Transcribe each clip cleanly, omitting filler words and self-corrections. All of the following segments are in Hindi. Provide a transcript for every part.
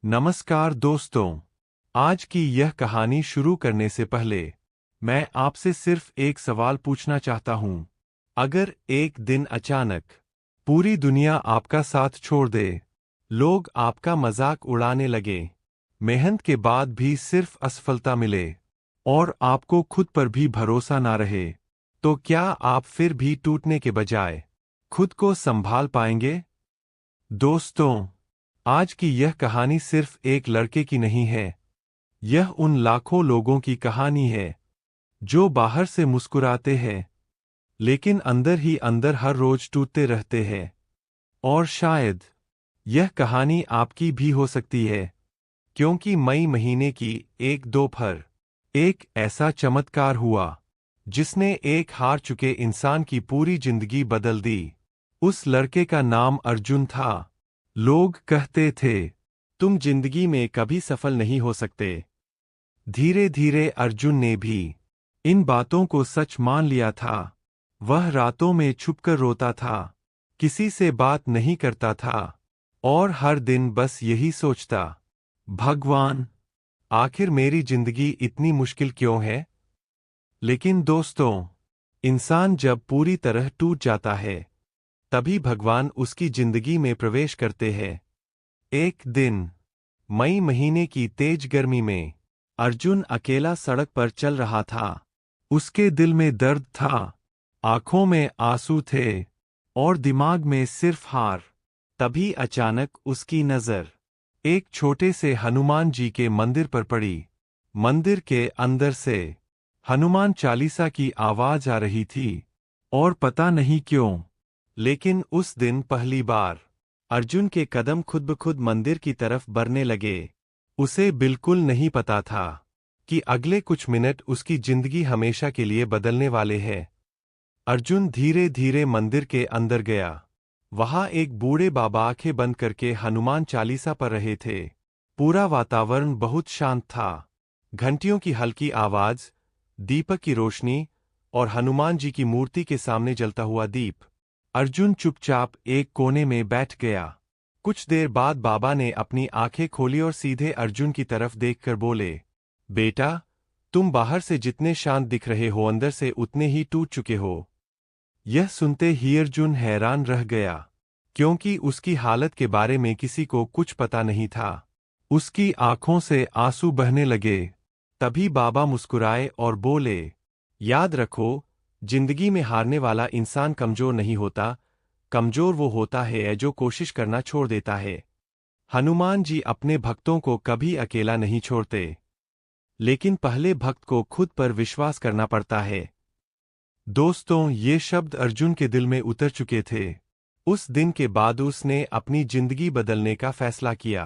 नमस्कार दोस्तों। आज की यह कहानी शुरू करने से पहले मैं आपसे सिर्फ एक सवाल पूछना चाहता हूं। अगर एक दिन अचानक पूरी दुनिया आपका साथ छोड़ दे, लोग आपका मजाक उड़ाने लगे, मेहनत के बाद भी सिर्फ असफलता मिले और आपको खुद पर भी भरोसा ना रहे, तो क्या आप फिर भी टूटने के बजाय खुद को संभाल पाएंगे? दोस्तों, आज की यह कहानी सिर्फ एक लड़के की नहीं है। यह उन लाखों लोगों की कहानी है जो बाहर से मुस्कुराते हैं लेकिन अंदर ही अंदर हर रोज टूटते रहते हैं। और शायद यह कहानी आपकी भी हो सकती है, क्योंकि मई महीने की एक दोपहर एक ऐसा चमत्कार हुआ जिसने एक हार चुके इंसान की पूरी जिंदगी बदल दी। उस लड़के का नाम अर्जुन था। लोग कहते थे, तुम जिंदगी में कभी सफल नहीं हो सकते। धीरे धीरे अर्जुन ने भी इन बातों को सच मान लिया था। वह रातों में छुपकर रोता था, किसी से बात नहीं करता था और हर दिन बस यही सोचता, भगवान, आखिर मेरी जिंदगी इतनी मुश्किल क्यों है? लेकिन दोस्तों, इंसान जब पूरी तरह टूट जाता है, तभी भगवान उसकी जिंदगी में प्रवेश करते हैं। एक दिन मई महीने की तेज गर्मी में अर्जुन अकेला सड़क पर चल रहा था। उसके दिल में दर्द था, आंखों में आंसू थे और दिमाग में सिर्फ हार। तभी अचानक उसकी नजर एक छोटे से हनुमान जी के मंदिर पर पड़ी। मंदिर के अंदर से हनुमान चालीसा की आवाज आ रही थी और पता नहीं क्यों, लेकिन उस दिन पहली बार अर्जुन के कदम खुद ब खुद मंदिर की तरफ बढ़ने लगे। उसे बिल्कुल नहीं पता था कि अगले कुछ मिनट उसकी जिंदगी हमेशा के लिए बदलने वाले हैं। अर्जुन धीरे धीरे मंदिर के अंदर गया। वहां एक बूढ़े बाबा आंखें बंद करके हनुमान चालीसा पढ़ रहे थे। पूरा वातावरण बहुत शांत था। घंटियों की हल्की आवाज, दीपक की रोशनी और हनुमान जी की मूर्ति के सामने जलता हुआ दीप। अर्जुन चुपचाप एक कोने में बैठ गया। कुछ देर बाद बाबा ने अपनी आंखें खोली और सीधे अर्जुन की तरफ देखकर बोले, बेटा, तुम बाहर से जितने शांत दिख रहे हो, अंदर से उतने ही टूट चुके हो। यह सुनते ही अर्जुन हैरान रह गया, क्योंकि उसकी हालत के बारे में किसी को कुछ पता नहीं था। उसकी आंखों से आंसू बहने लगे। तभी बाबा मुस्कुराए और बोले, याद रखो, जिंदगी में हारने वाला इंसान कमजोर नहीं होता, कमजोर वो होता है जो कोशिश करना छोड़ देता है। हनुमान जी अपने भक्तों को कभी अकेला नहीं छोड़ते, लेकिन पहले भक्त को खुद पर विश्वास करना पड़ता है। दोस्तों, ये शब्द अर्जुन के दिल में उतर चुके थे। उस दिन के बाद उसने अपनी जिंदगी बदलने का फैसला किया।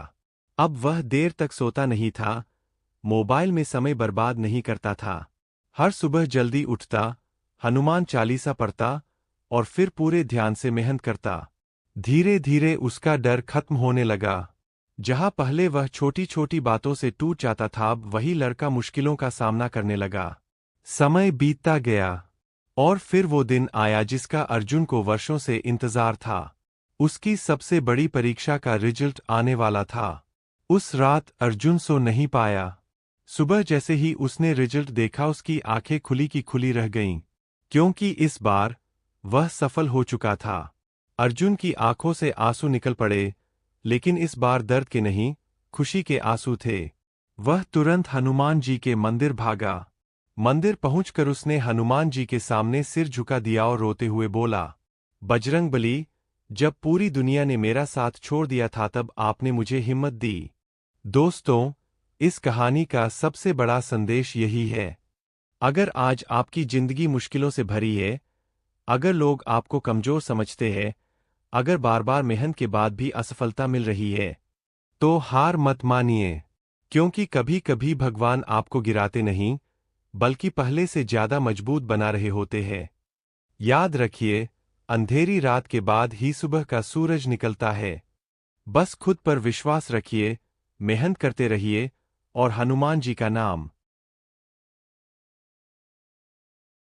अब वह देर तक सोता नहीं था, मोबाइल में समय बर्बाद नहीं करता था। हर सुबह जल्दी उठता, हनुमान चालीसा पढ़ता और फिर पूरे ध्यान से मेहनत करता। धीरे धीरे उसका डर खत्म होने लगा। जहां पहले वह छोटी छोटी बातों से टूट जाता था, अब वही लड़का मुश्किलों का सामना करने लगा। समय बीतता गया और फिर वो दिन आया जिसका अर्जुन को वर्षों से इंतजार था। उसकी सबसे बड़ी परीक्षा का रिजल्ट आने वाला था। उस रात अर्जुन सो नहीं पाया। सुबह जैसे ही उसने रिजल्ट देखा, उसकी आंखें खुली की खुली रह गईं, क्योंकि इस बार वह सफल हो चुका था। अर्जुन की आंखों से आंसू निकल पड़े, लेकिन इस बार दर्द के नहीं, खुशी के आंसू थे। वह तुरंत हनुमान जी के मंदिर भागा। मंदिर पहुंचकर उसने हनुमान जी के सामने सिर झुका दिया और रोते हुए बोला, बजरंगबली, जब पूरी दुनिया ने मेरा साथ छोड़ दिया था, तब आपने मुझे हिम्मत दी। दोस्तों, इस कहानी का सबसे बड़ा संदेश यही है। अगर आज आपकी जिंदगी मुश्किलों से भरी है, अगर लोग आपको कमजोर समझते हैं, अगर बार बार मेहनत के बाद भी असफलता मिल रही है, तो हार मत मानिए, क्योंकि कभी कभी भगवान आपको गिराते नहीं, बल्कि पहले से ज्यादा मजबूत बना रहे होते हैं। याद रखिए, अंधेरी रात के बाद ही सुबह का सूरज निकलता है। बस खुद पर विश्वास रखिए, मेहनत करते रहिए और हनुमान जी का नाम